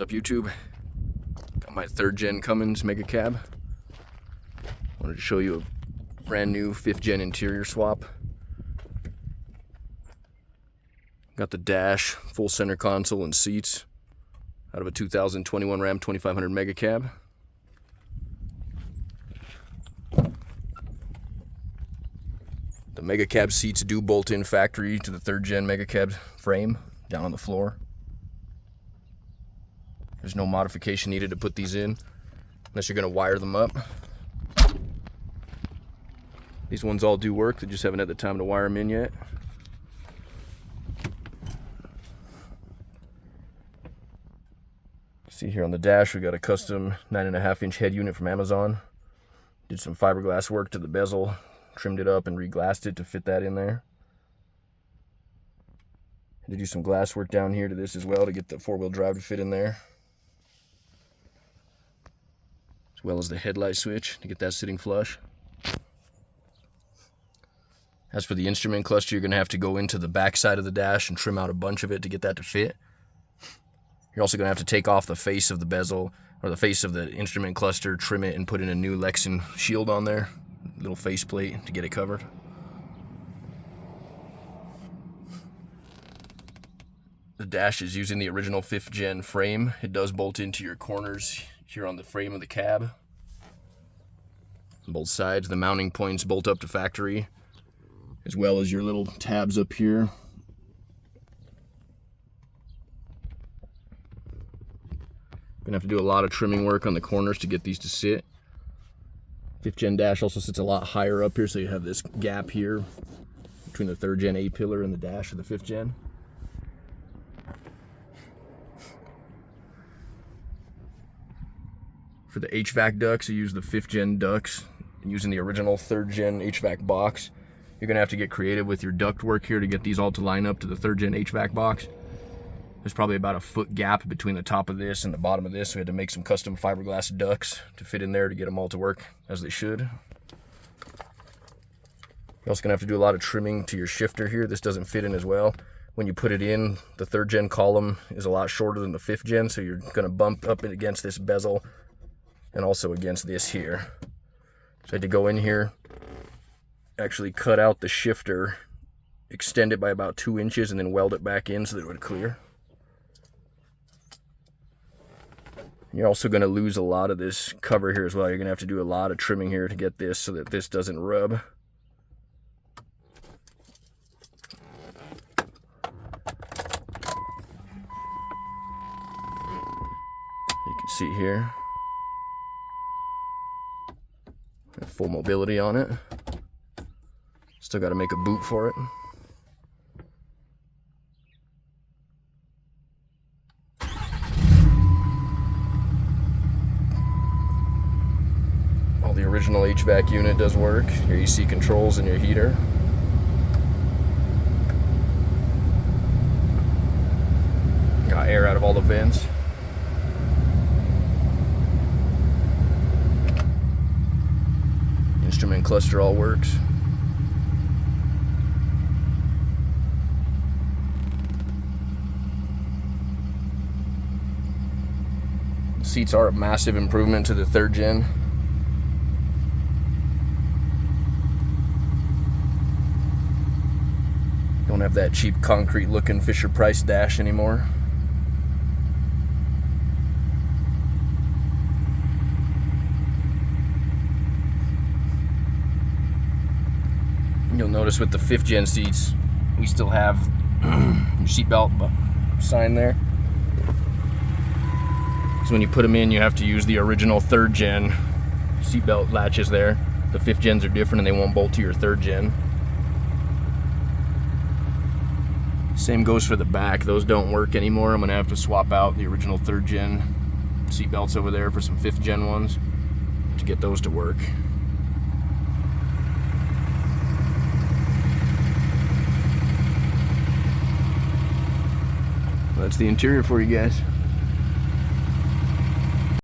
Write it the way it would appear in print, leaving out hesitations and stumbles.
What's up, YouTube? Got my 3rd gen Cummins megacab. Wanted to show you a brand new 5th gen interior swap. Got the dash, full center console and seats out of a 2021 Ram 2500 megacab. The megacab seats do bolt in factory to the 3rd gen megacab frame down on the floor. There's no modification needed to put these in unless you're going to wire them up. These ones all do work, they just haven't had the time to wire them in yet. See here on the dash, we got a custom 9.5-inch head unit from Amazon. Did some fiberglass work to the bezel, trimmed it up and re-glassed it to fit that in there. Had to do some glass work down here to this as well to get the 4-wheel drive to fit in there. As well as the headlight switch to get that sitting flush. As for the instrument cluster, you're going to have to go into the back side of the dash and trim out a bunch of it to get that to fit. You're also going to have to take off the face of the bezel, or the face of the instrument cluster, trim it, and put in a new Lexan shield on there. Little face plate to get it covered. The dash is using the original 5th gen frame. It does bolt into your corners here on the frame of the cab. On both sides, the mounting points bolt up to factory, as well as your little tabs up here. Gonna have to do a lot of trimming work on the corners to get these to sit. 5th gen dash also sits a lot higher up here, so you have this gap here between the 3rd gen A-pillar and the dash of the 5th gen. For the HVAC ducts, you use the 5th gen ducts. Using the original 3rd gen HVAC box, you're gonna have to get creative with your duct work here to get these all to line up to the 3rd gen HVAC box. There's probably about a foot gap between the top of this and the bottom of this, so we had to make some custom fiberglass ducts to fit in there to get them all to work as they should. You're also gonna have to do a lot of trimming to your shifter here. This doesn't fit in as well. When you put it in, the 3rd gen column is a lot shorter than the 5th gen, so you're gonna bump up it against this bezel and also against this here. So I had to go in here, actually cut out the shifter, extend it by about 2 inches, and then weld it back in so that it would clear. You're also going to lose a lot of this cover here as well. You're going to have to do a lot of trimming here to get this so that this doesn't rub. You can see here, full mobility on it. Still got to make a boot for it. The original HVAC unit does work. Your AC controls and your heater. Got air out of all the vents. Instrument cluster all works. The seats are a massive improvement to the 3rd gen. Don't have that cheap concrete looking Fisher-Price dash anymore. You'll notice with the 5th gen seats, we still have your seatbelt sign there. So when you put them in, you have to use the original 3rd gen seatbelt latches there. The 5th gens are different and they won't bolt to your 3rd gen. Same goes for the back. Those don't work anymore. I'm gonna have to swap out the original 3rd gen seat belts over there for some 5th gen ones to get those to work. That's the interior for you guys.